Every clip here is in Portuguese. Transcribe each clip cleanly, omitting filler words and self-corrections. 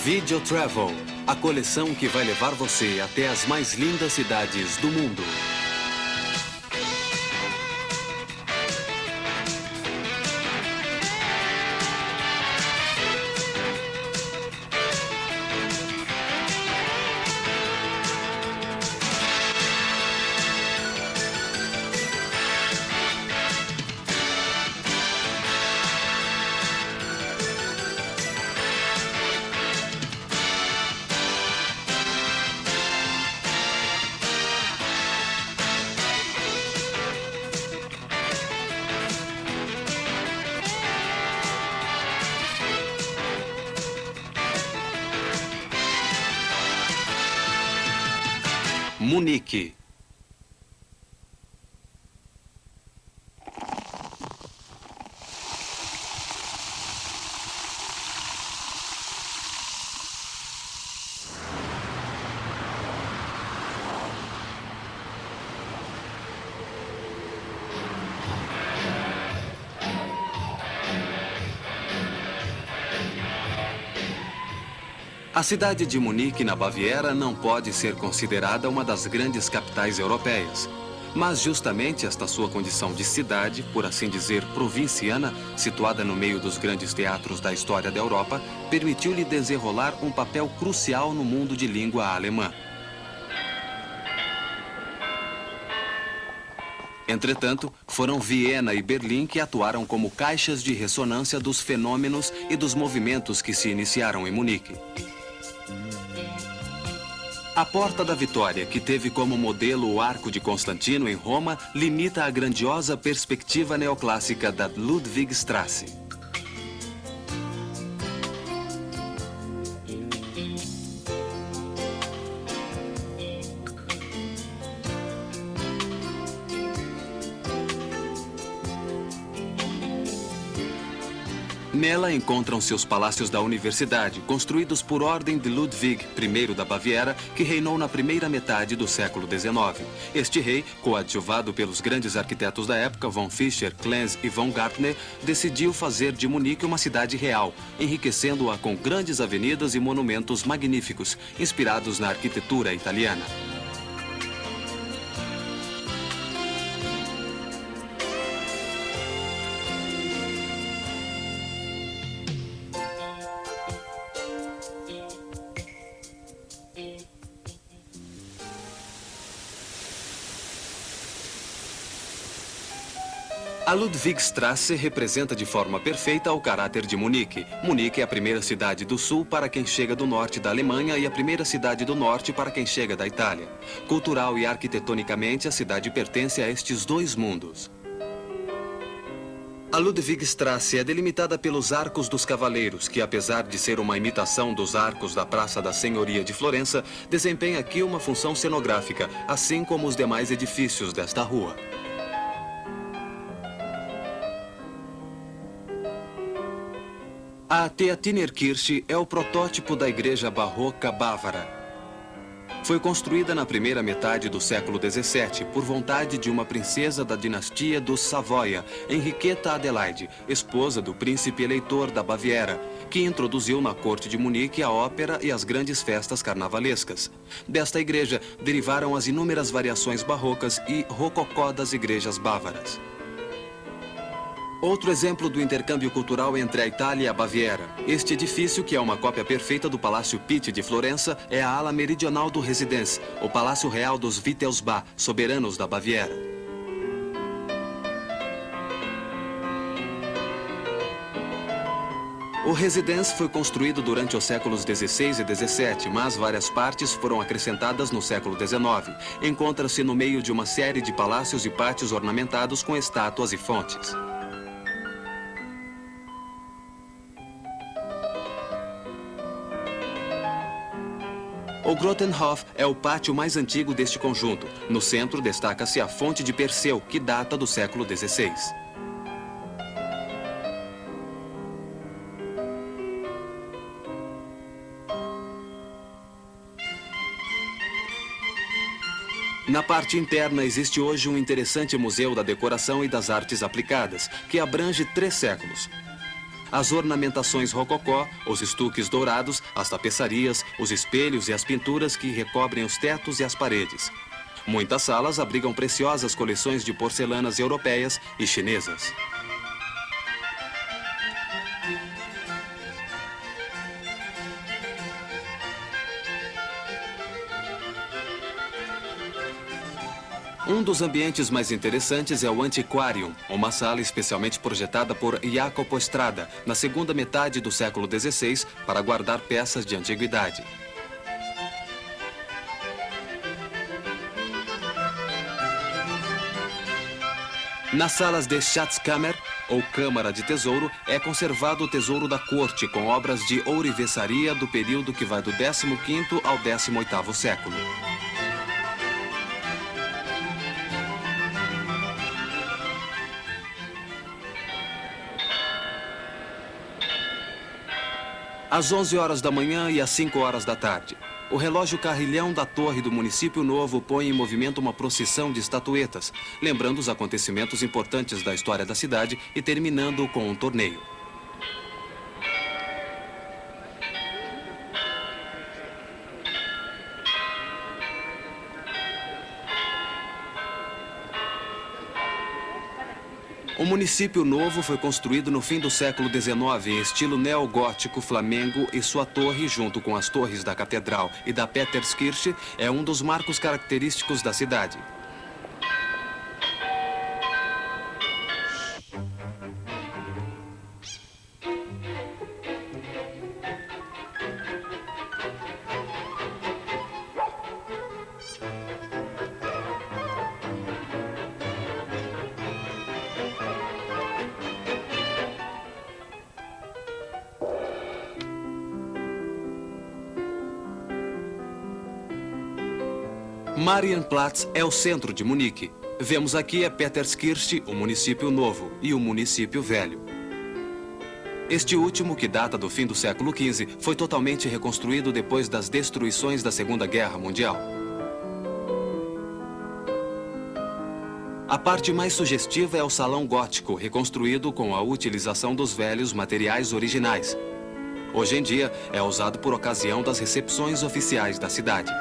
Video Travel, a coleção que vai levar você até as mais lindas cidades do mundo. Munique. A cidade de Munique, na Baviera, não pode ser considerada uma das grandes capitais europeias. Mas justamente esta sua condição de cidade, por assim dizer, provinciana, situada no meio dos grandes teatros da história da Europa, permitiu-lhe desenrolar um papel crucial no mundo de língua alemã. Entretanto, foram Viena e Berlim que atuaram como caixas de ressonância dos fenômenos e dos movimentos que se iniciaram em Munique. A Porta da Vitória, que teve como modelo o Arco de Constantino em Roma, limita a grandiosa perspectiva neoclássica da Ludwigstrasse. Nela encontram-se os palácios da universidade, construídos por ordem de Ludwig I da Baviera, que reinou na primeira metade do século XIX. Este rei, coadjuvado pelos grandes arquitetos da época, von Fischer, Klenz e von Gartner, decidiu fazer de Munique uma cidade real, enriquecendo-a com grandes avenidas e monumentos magníficos, inspirados na arquitetura italiana. A Ludwigstrasse representa de forma perfeita o caráter de Munique. Munique é a primeira cidade do sul para quem chega do norte da Alemanha e a primeira cidade do norte para quem chega da Itália. Cultural e arquitetonicamente, a cidade pertence a estes dois mundos. A Ludwigstrasse é delimitada pelos Arcos dos Cavaleiros, que apesar de ser uma imitação dos arcos da Praça da Senhoria de Florença, desempenha aqui uma função cenográfica, assim como os demais edifícios desta rua. A Theatinerkirche é o protótipo da igreja barroca bávara. Foi construída na primeira metade do século XVII por vontade de uma princesa da dinastia dos Savoia, Henriqueta Adelaide, esposa do príncipe eleitor da Baviera, que introduziu na corte de Munique a ópera e as grandes festas carnavalescas. Desta igreja derivaram as inúmeras variações barrocas e rococó das igrejas bávaras. Outro exemplo do intercâmbio cultural entre a Itália e a Baviera. Este edifício, que é uma cópia perfeita do Palácio Pitti de Florença, é a ala meridional do Residenz, o Palácio Real dos Wittelsbach, soberanos da Baviera. O Residenz foi construído durante os séculos XVI e XVII, mas várias partes foram acrescentadas no século XIX. Encontra-se no meio de uma série de palácios e pátios ornamentados com estátuas e fontes. O Grotenhof é o pátio mais antigo deste conjunto. No centro destaca-se a fonte de Perseu, que data do século XVI. Na parte interna existe hoje um interessante museu da decoração e das artes aplicadas, que abrange 3 séculos. As ornamentações rococó, os estuques dourados, as tapeçarias, os espelhos e as pinturas que recobrem os tetos e as paredes. Muitas salas abrigam preciosas coleções de porcelanas europeias e chinesas. Um dos ambientes mais interessantes é o Antiquarium, uma sala especialmente projetada por Jacopo Strada, na segunda metade do século XVI, para guardar peças de antiguidade. Nas salas de Schatzkammer, ou Câmara de Tesouro, é conservado o tesouro da corte, com obras de ourivesaria do período que vai do 15º ao 18º século. Às 11 horas da manhã e às 5 horas da tarde. O relógio carrilhão da torre do município novo põe em movimento uma procissão de estatuetas, lembrando os acontecimentos importantes da história da cidade e terminando com um torneio. O município novo foi construído no fim do século XIX em estilo neogótico flamengo e sua torre, junto com as torres da Catedral e da Peterskirche, é um dos marcos característicos da cidade. Marienplatz é o centro de Munique. Vemos aqui a Peterskirche, o município novo, e o município velho. Este último, que data do fim do século XV, foi totalmente reconstruído depois das destruições da Segunda Guerra Mundial. A parte mais sugestiva é o salão gótico, reconstruído com a utilização dos velhos materiais originais. Hoje em dia, é usado por ocasião das recepções oficiais da cidade.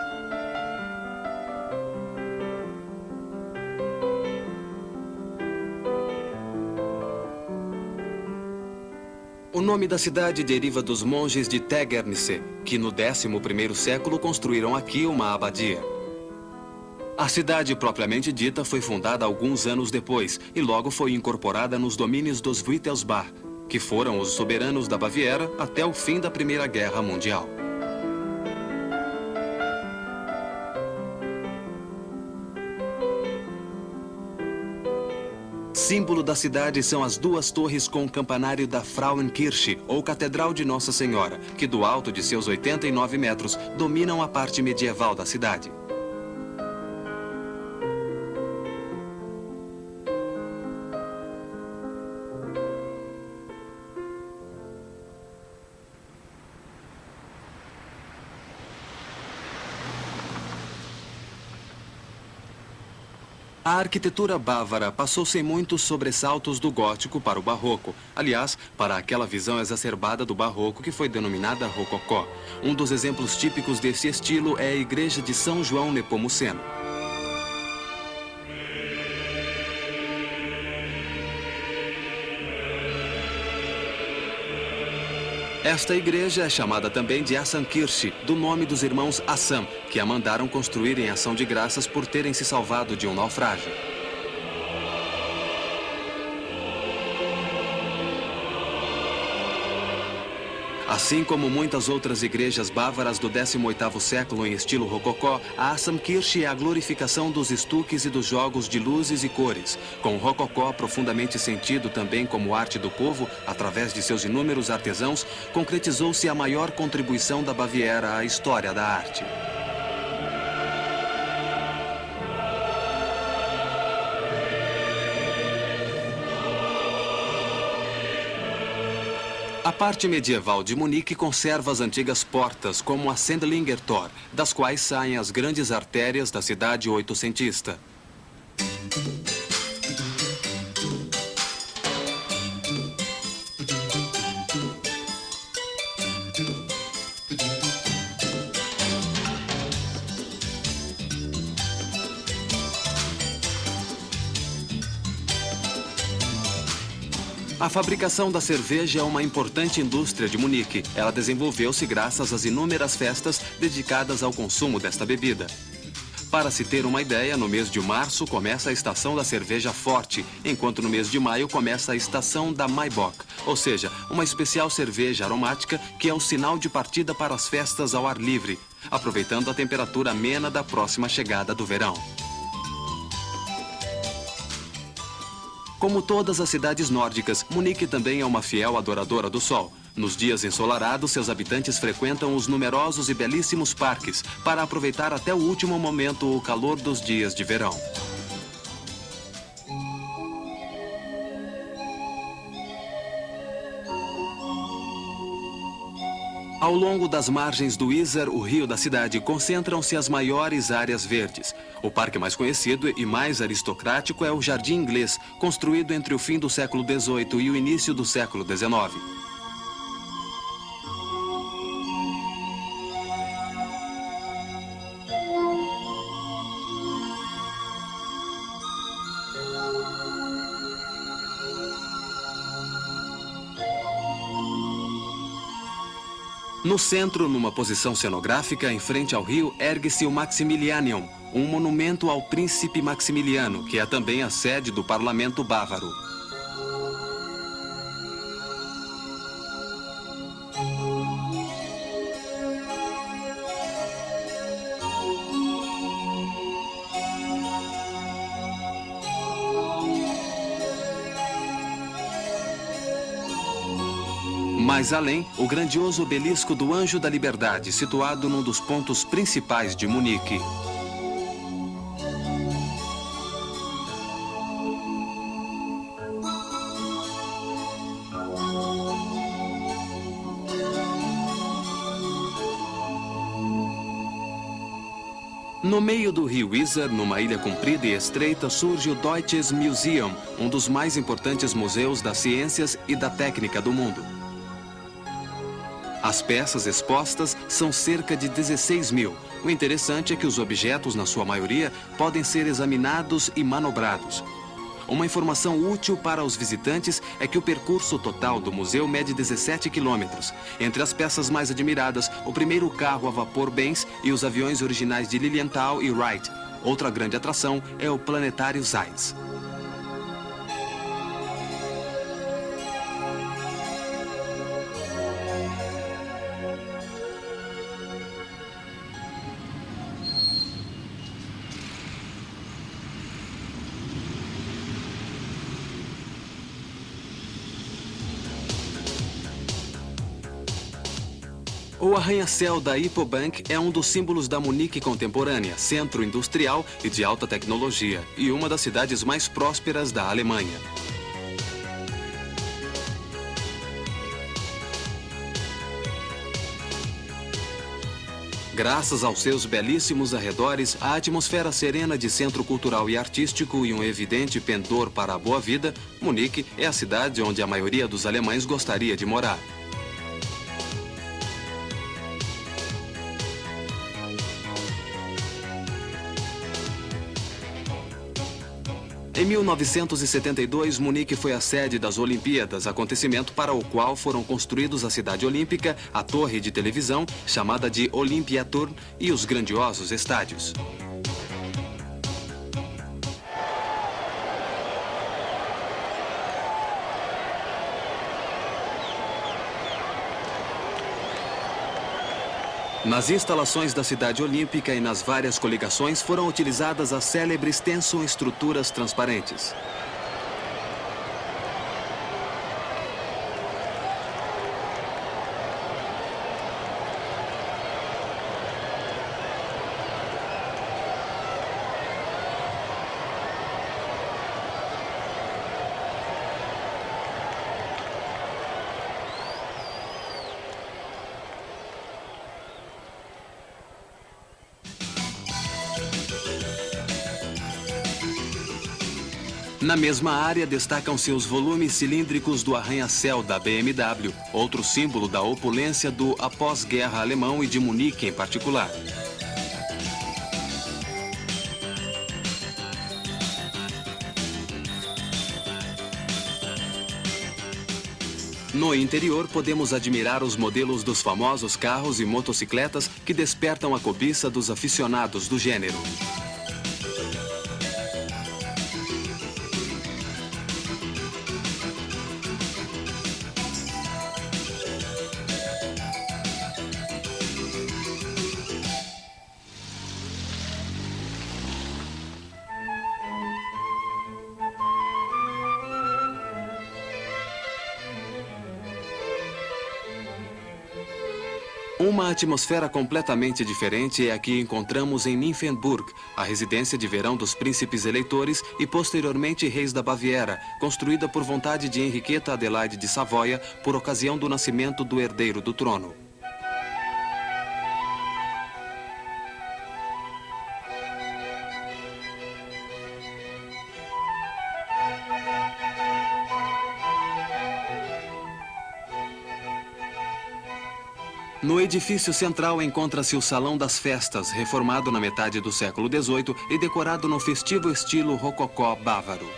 O nome da cidade deriva dos monges de Tegernsee, que no 11º século construíram aqui uma abadia. A cidade propriamente dita foi fundada alguns anos depois e logo foi incorporada nos domínios dos Wittelsbach, que foram os soberanos da Baviera até o fim da Primeira Guerra Mundial. Símbolo da cidade são as duas torres com o campanário da Frauenkirche, ou Catedral de Nossa Senhora, que do alto de seus 89 metros dominam a parte medieval da cidade. A arquitetura bávara passou sem muitos sobressaltos do gótico para o barroco. Aliás, para aquela visão exacerbada do barroco que foi denominada rococó. Um dos exemplos típicos desse estilo é a igreja de São João Nepomuceno. Esta igreja é chamada também de Assamkirche, do nome dos irmãos Assam, que a mandaram construir em ação de graças por terem se salvado de um naufrágio. Assim como muitas outras igrejas bávaras do 18º século em estilo rococó, a Assamkirche é a glorificação dos estuques e dos jogos de luzes e cores, com o rococó profundamente sentido também como arte do povo, através de seus inúmeros artesãos, concretizou-se a maior contribuição da Baviera à história da arte. A parte medieval de Munique conserva as antigas portas, como a Sendlinger Tor, das quais saem as grandes artérias da cidade oitocentista. A fabricação da cerveja é uma importante indústria de Munique. Ela desenvolveu-se graças às inúmeras festas dedicadas ao consumo desta bebida. Para se ter uma ideia, no mês de março começa a estação da cerveja forte, enquanto no mês de maio começa a estação da Maibock, ou seja, uma especial cerveja aromática que é o sinal de partida para as festas ao ar livre, aproveitando a temperatura amena da próxima chegada do verão. Como todas as cidades nórdicas, Munique também é uma fiel adoradora do sol. Nos dias ensolarados, seus habitantes frequentam os numerosos e belíssimos parques para aproveitar até o último momento o calor dos dias de verão. Ao longo das margens do Isar, o rio da cidade, concentram-se as maiores áreas verdes. O parque mais conhecido e mais aristocrático é o Jardim Inglês, construído entre o fim do século XVIII e o início do século XIX. No centro, numa posição cenográfica, em frente ao rio, ergue-se o Maximilianeum, um monumento ao príncipe Maximiliano, que é também a sede do parlamento bávaro. Mais além, o grandioso obelisco do Anjo da Liberdade, situado num dos pontos principais de Munique. No meio do rio Isar, numa ilha comprida e estreita, surge o Deutsches Museum, um dos mais importantes museus das ciências e da técnica do mundo. As peças expostas são cerca de 16 mil. O interessante é que os objetos, na sua maioria, podem ser examinados e manobrados. Uma informação útil para os visitantes é que o percurso total do museu mede 17 quilômetros. Entre as peças mais admiradas, o primeiro carro a vapor Benz e os aviões originais de Lilienthal e Wright. Outra grande atração é o planetário Zeiss. O arranha-céu da Hypobank é um dos símbolos da Munique contemporânea, centro industrial e de alta tecnologia, e uma das cidades mais prósperas da Alemanha. Graças aos seus belíssimos arredores, a atmosfera serena de centro cultural e artístico e um evidente pendor para a boa vida, Munique é a cidade onde a maioria dos alemães gostaria de morar. Em 1972, Munique foi a sede das Olimpíadas, acontecimento para o qual foram construídos a Cidade Olímpica, a torre de televisão, chamada de Olympiaturm, e os grandiosos estádios. Nas instalações da Cidade Olímpica e nas várias coligações foram utilizadas as célebres tensoestruturas transparentes. Na mesma área destacam-se os volumes cilíndricos do arranha-céu da BMW, outro símbolo da opulência do após-guerra alemão e de Munique em particular. No interior, podemos admirar os modelos dos famosos carros e motocicletas que despertam a cobiça dos aficionados do gênero. Uma atmosfera completamente diferente é a que encontramos em Nymphenburg, a residência de verão dos príncipes eleitores e posteriormente reis da Baviera, construída por vontade de Henriqueta Adelaide de Savoia por ocasião do nascimento do herdeiro do trono. No edifício central encontra-se o Salão das Festas, reformado na metade do século XVIII e decorado no festivo estilo rococó bávaro.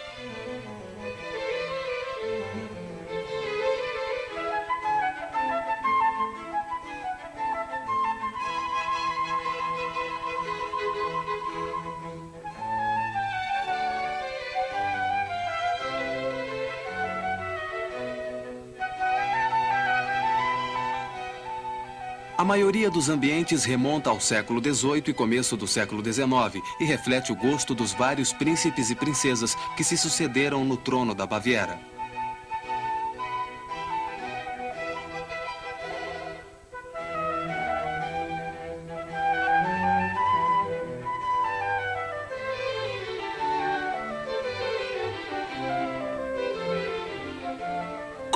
A maioria dos ambientes remonta ao século XVIII e começo do século XIX e reflete o gosto dos vários príncipes e princesas que se sucederam no trono da Baviera.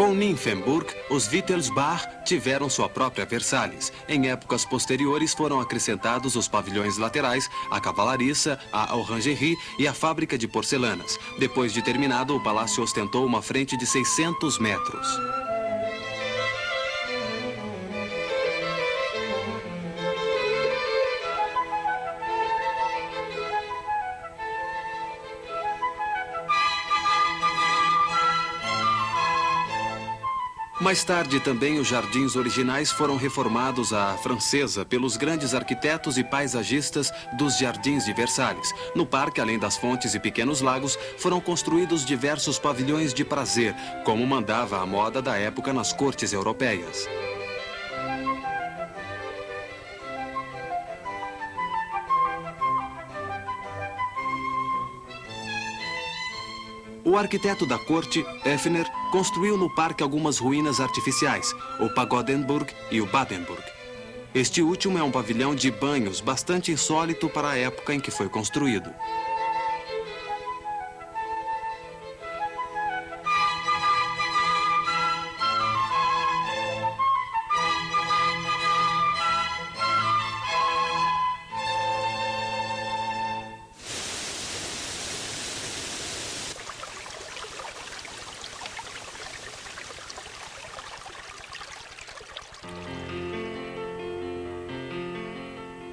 Com Nymphenburg, os Wittelsbach tiveram sua própria Versalhes. Em épocas posteriores foram acrescentados os pavilhões laterais, a cavalariça, a orangerie e a fábrica de porcelanas. Depois de terminado, o palácio ostentou uma frente de 600 metros. Mais tarde, também os jardins originais foram reformados à francesa pelos grandes arquitetos e paisagistas dos Jardins de Versalhes. No parque, além das fontes e pequenos lagos, foram construídos diversos pavilhões de prazer, como mandava a moda da época nas cortes europeias. O arquiteto da corte, Effner, construiu no parque algumas ruínas artificiais, o Pagodenburg e o Badenburg. Este último é um pavilhão de banhos bastante insólito para a época em que foi construído.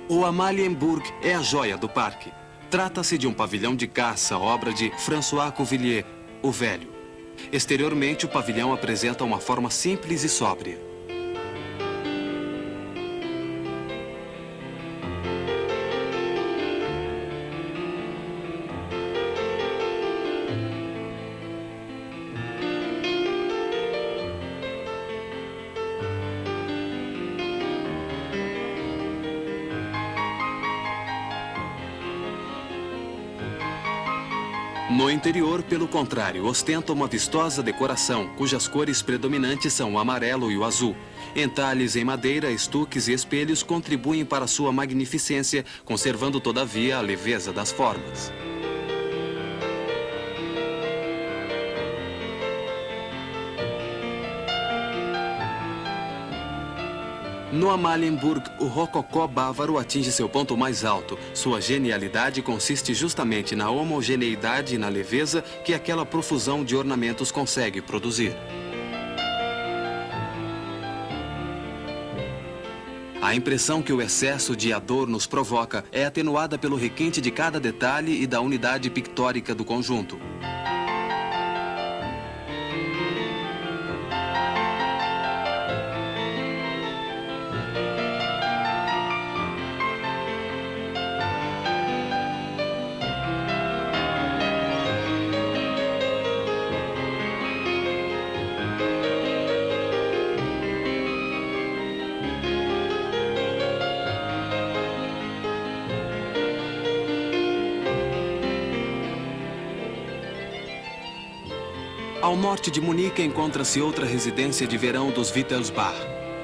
O Amalienburg é a joia do parque. Trata-se de um pavilhão de caça, obra de François Cuvillier, o Velho. Exteriormente, o pavilhão apresenta uma forma simples e sóbria. No interior, pelo contrário, ostenta uma vistosa decoração, cujas cores predominantes são o amarelo e o azul. Entalhes em madeira, estuques e espelhos contribuem para sua magnificência, conservando todavia a leveza das formas. No Amalienburg, o rococó bávaro atinge seu ponto mais alto. Sua genialidade consiste justamente na homogeneidade e na leveza que aquela profusão de ornamentos consegue produzir. A impressão que o excesso de adornos provoca é atenuada pelo requinte de cada detalhe e da unidade pictórica do conjunto. Ao norte de Munique encontra-se outra residência de verão dos Wittelsbach,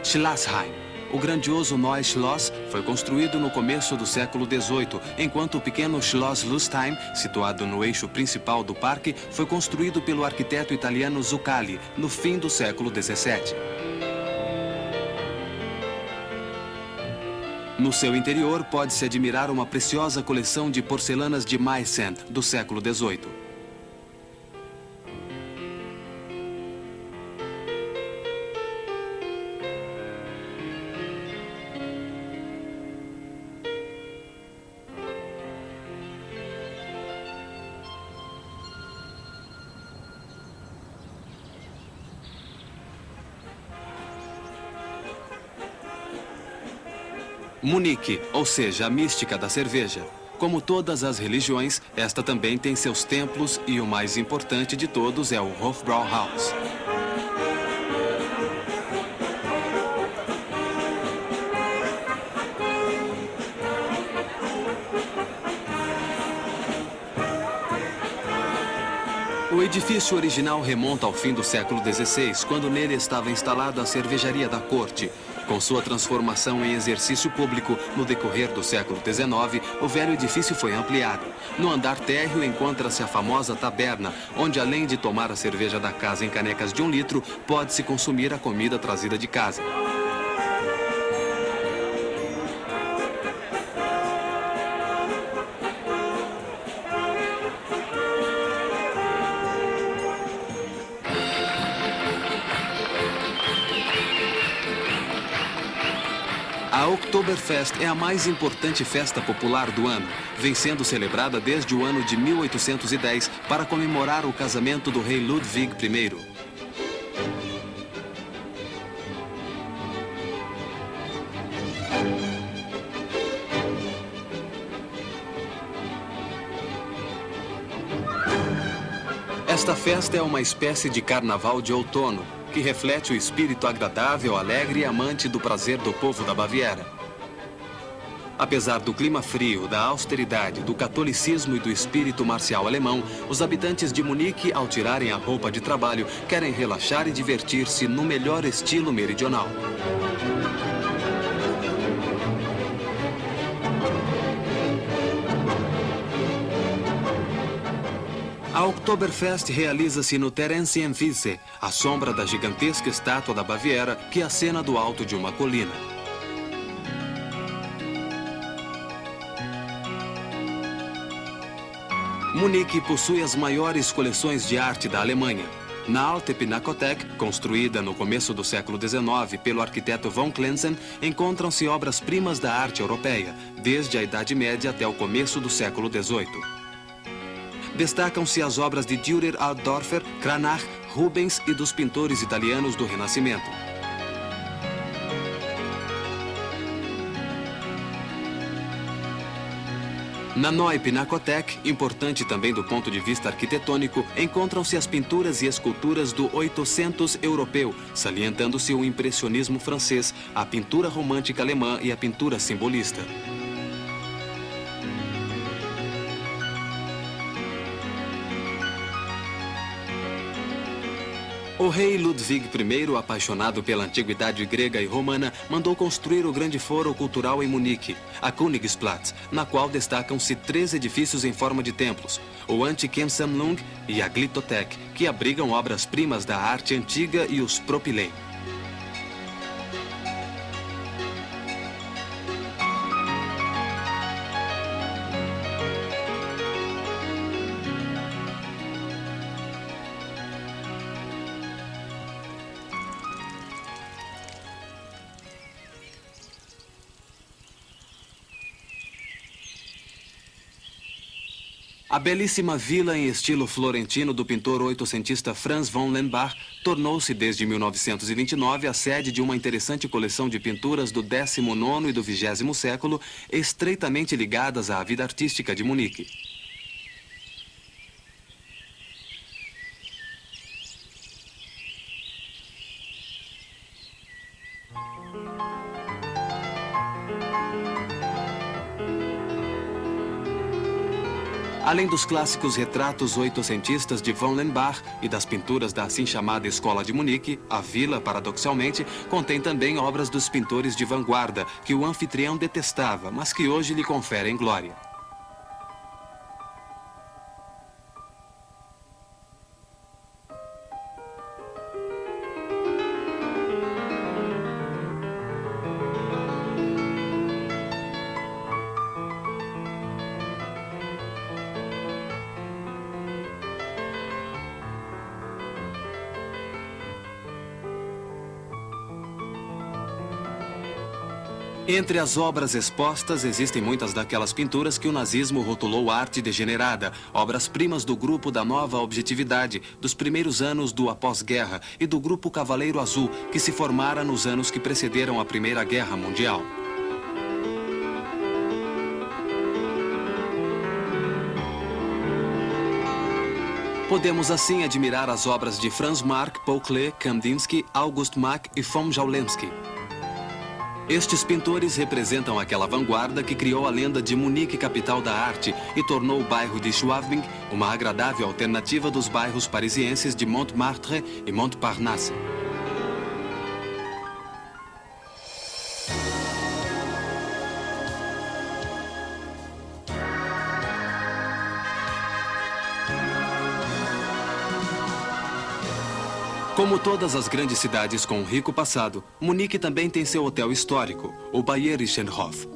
Schlossheim. O grandioso Neues Schloss foi construído no começo do século XVIII, enquanto o pequeno Schloss Lustheim, situado no eixo principal do parque, foi construído pelo arquiteto italiano Zuccalli, no fim do século XVII. No seu interior, pode-se admirar uma preciosa coleção de porcelanas de Meissen, do século XVIII. Munique, ou seja, a mística da cerveja. Como todas as religiões, esta também tem seus templos e o mais importante de todos é o Hofbrauhaus. O edifício original remonta ao fim do século XVI, quando nele estava instalada a cervejaria da corte. Com sua transformação em exercício público no decorrer do século XIX, o velho edifício foi ampliado. No andar térreo encontra-se a famosa taberna, onde além de tomar a cerveja da casa em canecas de 1 litro, pode-se consumir a comida trazida de casa. A Oktoberfest é a mais importante festa popular do ano, vem sendo celebrada desde o ano de 1810 para comemorar o casamento do rei Ludwig I. Esta festa é uma espécie de carnaval de outono, que reflete o espírito agradável, alegre e amante do prazer do povo da Baviera. Apesar do clima frio, da austeridade, do catolicismo e do espírito marcial alemão, os habitantes de Munique, ao tirarem a roupa de trabalho, querem relaxar e divertir-se no melhor estilo meridional. A Oktoberfest realiza-se no Theresienwiese, à sombra da gigantesca estátua da Baviera que acena do alto de uma colina. Munique possui as maiores coleções de arte da Alemanha. Na Alte Pinakothek, construída no começo do século XIX pelo arquiteto von Klenzen, encontram-se obras-primas da arte europeia, desde a Idade Média até o começo do século XVIII. Destacam-se as obras de Dürer, Altdorfer, Cranach, Rubens e dos pintores italianos do Renascimento. Na Neue Pinakothek, importante também do ponto de vista arquitetônico, encontram-se as pinturas e esculturas do Oitocentos europeu, salientando-se o impressionismo francês, a pintura romântica alemã e a pintura simbolista. O rei Ludwig I, apaixonado pela antiguidade grega e romana, mandou construir o grande foro cultural em Munique, a Königsplatz, na qual destacam-se 3 edifícios em forma de templos, o Antikensammlung e a Glyptothek, que abrigam obras-primas da arte antiga e os propylei. A belíssima vila em estilo florentino do pintor oitocentista Franz von Lenbach tornou-se desde 1929 a sede de uma interessante coleção de pinturas do 19º e do 20º século, estreitamente ligadas à vida artística de Munique. Além dos clássicos retratos oitocentistas de von Lenbach e das pinturas da assim chamada Escola de Munique, a vila, paradoxalmente, contém também obras dos pintores de vanguarda que o anfitrião detestava, mas que hoje lhe conferem glória. Entre as obras expostas, existem muitas daquelas pinturas que o nazismo rotulou arte degenerada, obras-primas do grupo da Nova Objetividade, dos primeiros anos do após-guerra e do grupo Cavaleiro Azul, que se formara nos anos que precederam a Primeira Guerra Mundial. Podemos assim admirar as obras de Franz Marc, Paul Klee, Kandinsky, August Macke e von Jawlensky. Estes pintores representam aquela vanguarda que criou a lenda de Munique, capital da arte, e tornou o bairro de Schwabing uma agradável alternativa dos bairros parisienses de Montmartre e Montparnasse. Como todas as grandes cidades com um rico passado, Munique também tem seu hotel histórico, o Bayerischen Hof.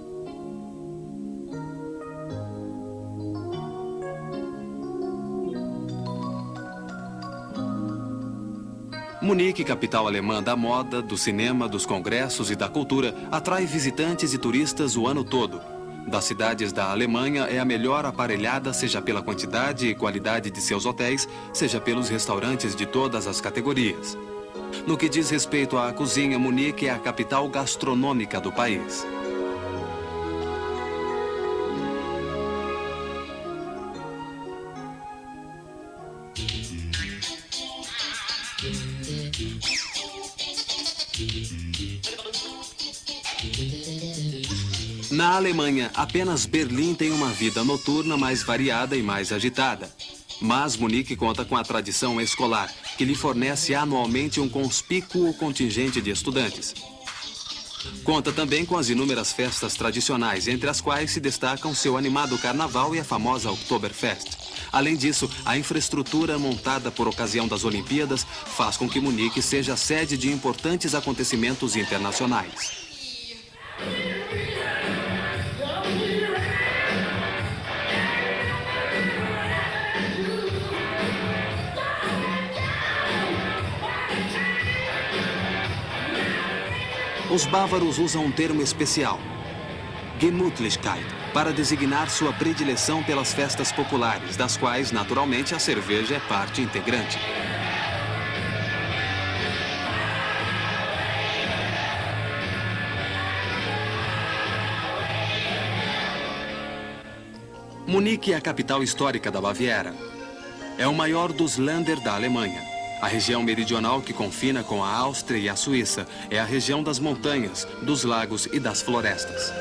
Munique, capital alemã da moda, do cinema, dos congressos e da cultura, atrai visitantes e turistas o ano todo. Das cidades da Alemanha é a melhor aparelhada, seja pela quantidade e qualidade de seus hotéis, seja pelos restaurantes de todas as categorias. No que diz respeito à cozinha, Munique é a capital gastronômica do país. Na Alemanha, apenas Berlim tem uma vida noturna mais variada e mais agitada. Mas Munique conta com a tradição escolar, que lhe fornece anualmente um conspícuo contingente de estudantes. Conta também com as inúmeras festas tradicionais, entre as quais se destacam seu animado carnaval e a famosa Oktoberfest. Além disso, a infraestrutura montada por ocasião das Olimpíadas faz com que Munique seja sede de importantes acontecimentos internacionais. Os bávaros usam um termo especial, Gemütlichkeit, para designar sua predileção pelas festas populares, das quais, naturalmente, a cerveja é parte integrante. Munique é a capital histórica da Baviera. É o maior dos Länder da Alemanha. A região meridional que confina com a Áustria e a Suíça é a região das montanhas, dos lagos e das florestas.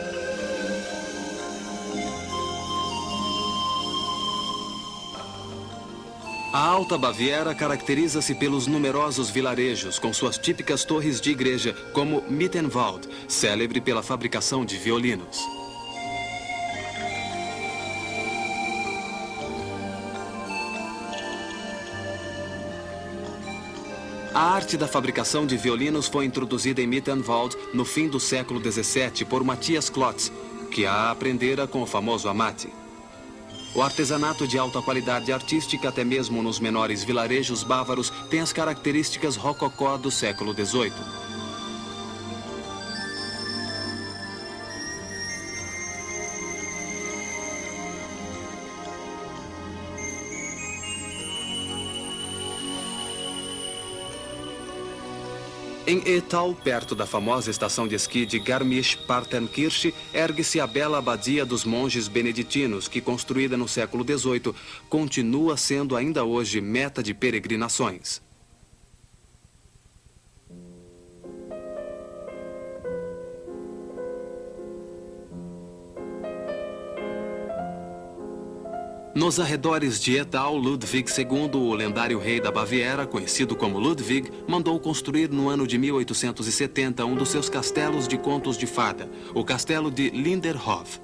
A Alta Baviera caracteriza-se pelos numerosos vilarejos, com suas típicas torres de igreja, como Mittenwald, célebre pela fabricação de violinos. A arte da fabricação de violinos foi introduzida em Mittenwald no fim do século XVII por Matthias Klotz, que a aprendera com o famoso Amati. O artesanato de alta qualidade artística, até mesmo nos menores vilarejos bávaros, tem as características rococó do século XVIII. Em Ettal, perto da famosa estação de esqui de Garmisch-Partenkirch, ergue-se a bela abadia dos monges beneditinos, que, construída no século XVIII, continua sendo ainda hoje meta de peregrinações. Nos arredores de Etal, Ludwig II, o lendário rei da Baviera, conhecido como Ludwig, mandou construir no ano de 1870 um dos seus castelos de contos de fada, o castelo de Linderhof.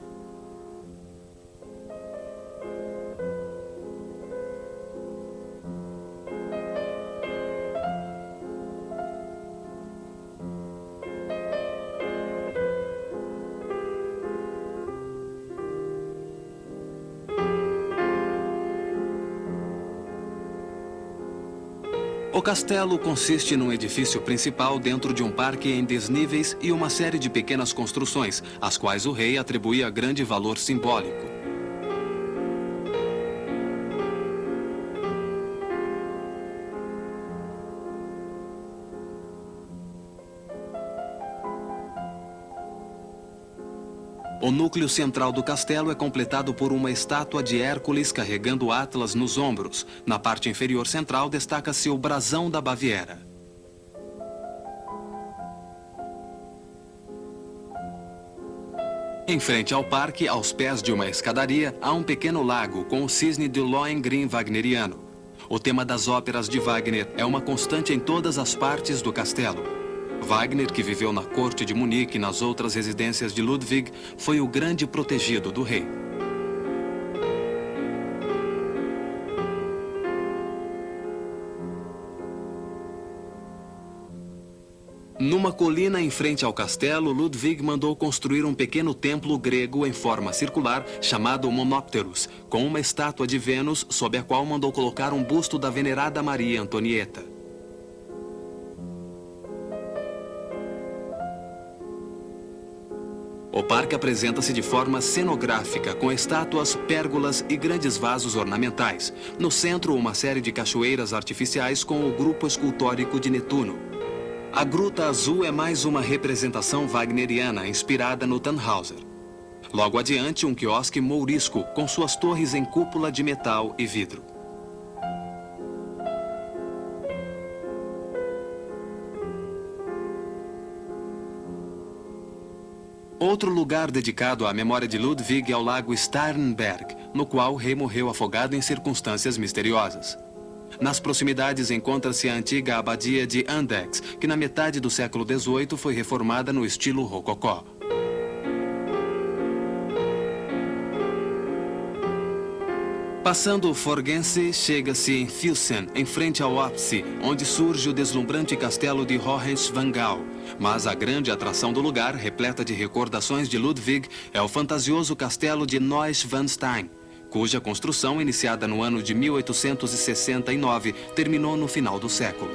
O castelo consiste num edifício principal dentro de um parque em desníveis e uma série de pequenas construções, às quais o rei atribuía grande valor simbólico. O núcleo central do castelo é completado por uma estátua de Hércules carregando Atlas nos ombros. Na parte inferior central destaca-se o brasão da Baviera. Em frente ao parque, aos pés de uma escadaria, há um pequeno lago com o cisne de Lohengrin wagneriano. O tema das óperas de Wagner é uma constante em todas as partes do castelo. Wagner, que viveu na corte de Munique e nas outras residências de Ludwig, foi o grande protegido do rei. Numa colina em frente ao castelo, Ludwig mandou construir um pequeno templo grego em forma circular chamado Monopteros, com uma estátua de Vênus, sob a qual mandou colocar um busto da venerada Maria Antonieta. O parque apresenta-se de forma cenográfica, com estátuas, pérgolas e grandes vasos ornamentais. No centro, uma série de cachoeiras artificiais com o grupo escultórico de Netuno. A Gruta Azul é mais uma representação wagneriana, inspirada no Tannhäuser. Logo adiante, um quiosque mourisco, com suas torres em cúpula de metal e vidro. Outro lugar dedicado à memória de Ludwig é o lago Starnberg, no qual o rei morreu afogado em circunstâncias misteriosas. Nas proximidades encontra-se a antiga abadia de Andex, que na metade do século XVIII foi reformada no estilo rococó. Passando o Forgense, chega-se em Füssen, em frente ao ápice, onde surge o deslumbrante castelo de Hohenschwangau. Mas a grande atração do lugar, repleta de recordações de Ludwig, é o fantasioso castelo de Neuschwanstein, cuja construção, iniciada no ano de 1869, terminou no final do século.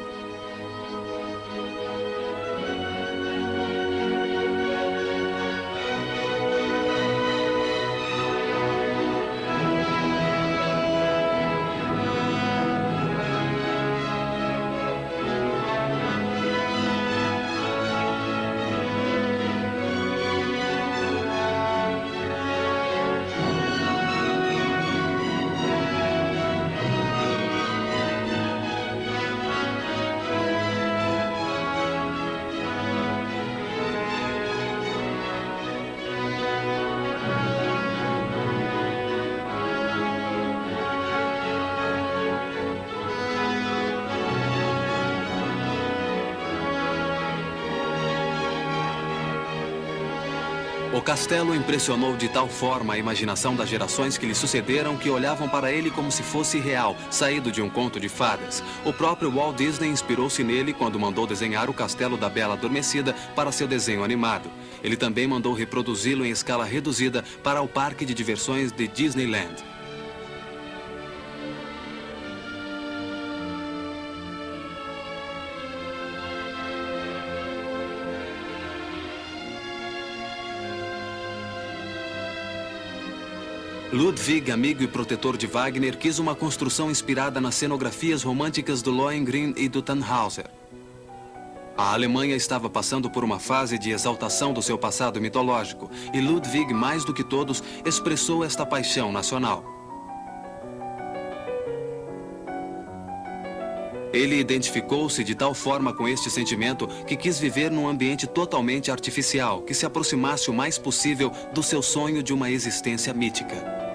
O castelo impressionou de tal forma a imaginação das gerações que lhe sucederam que olhavam para ele como se fosse real, saído de um conto de fadas. O próprio Walt Disney inspirou-se nele quando mandou desenhar o Castelo da Bela Adormecida para seu desenho animado. Ele também mandou reproduzi-lo em escala reduzida para o parque de diversões de Disneyland. Ludwig, amigo e protetor de Wagner, quis uma construção inspirada nas cenografias românticas do Lohengrin e do Tannhäuser. A Alemanha estava passando por uma fase de exaltação do seu passado mitológico, e Ludwig, mais do que todos, expressou esta paixão nacional. Ele identificou-se de tal forma com este sentimento que quis viver num ambiente totalmente artificial, que se aproximasse o mais possível do seu sonho de uma existência mítica.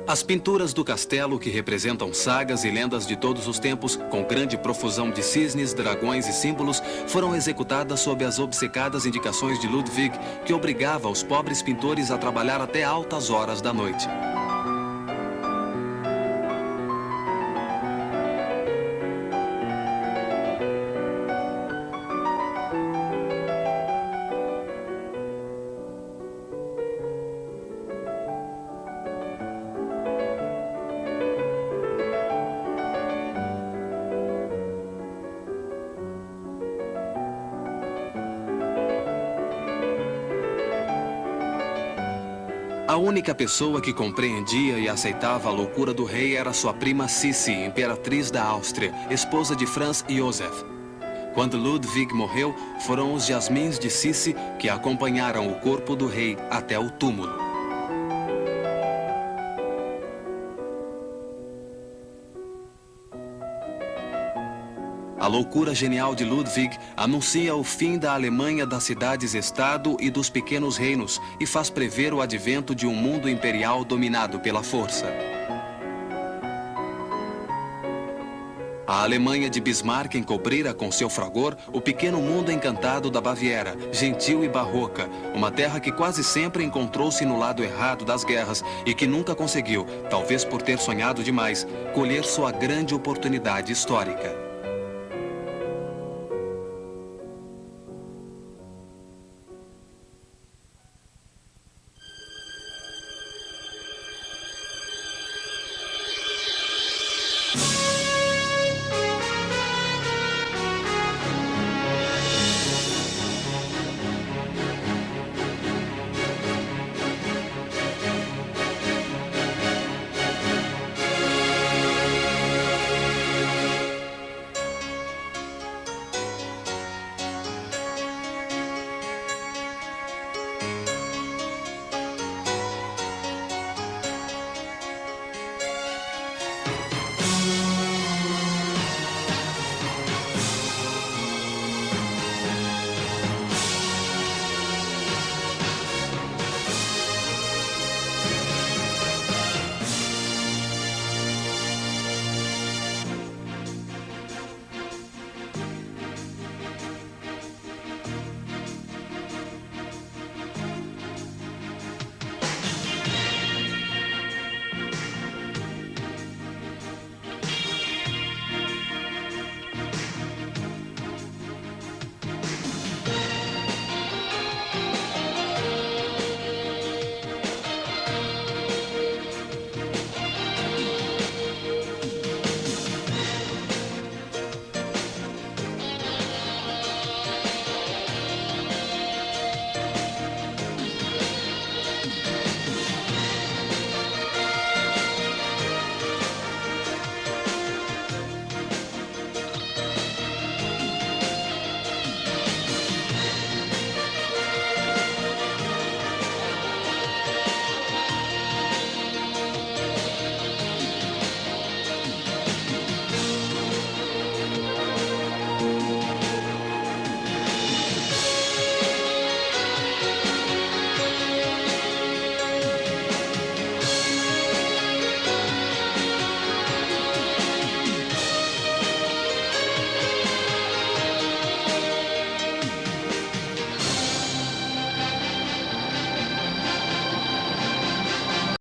As pinturas do castelo, que representam sagas e lendas de todos os tempos, com grande profusão de cisnes, dragões e símbolos, foram executadas sob as obcecadas indicações de Ludwig, que obrigava os pobres pintores a trabalhar até altas horas da noite. A única pessoa que compreendia e aceitava a loucura do rei era sua prima Sissi, imperatriz da Áustria, esposa de Franz Josef. Quando Ludwig morreu, foram os jasmins de Sissi que acompanharam o corpo do rei até o túmulo. A loucura genial de Ludwig anuncia o fim da Alemanha das cidades-estado e dos pequenos reinos e faz prever o advento de um mundo imperial dominado pela força. A Alemanha de Bismarck encobrira com seu fragor o pequeno mundo encantado da Baviera, gentil e barroca, uma terra que quase sempre encontrou-se no lado errado das guerras e que nunca conseguiu, talvez por ter sonhado demais, colher sua grande oportunidade histórica.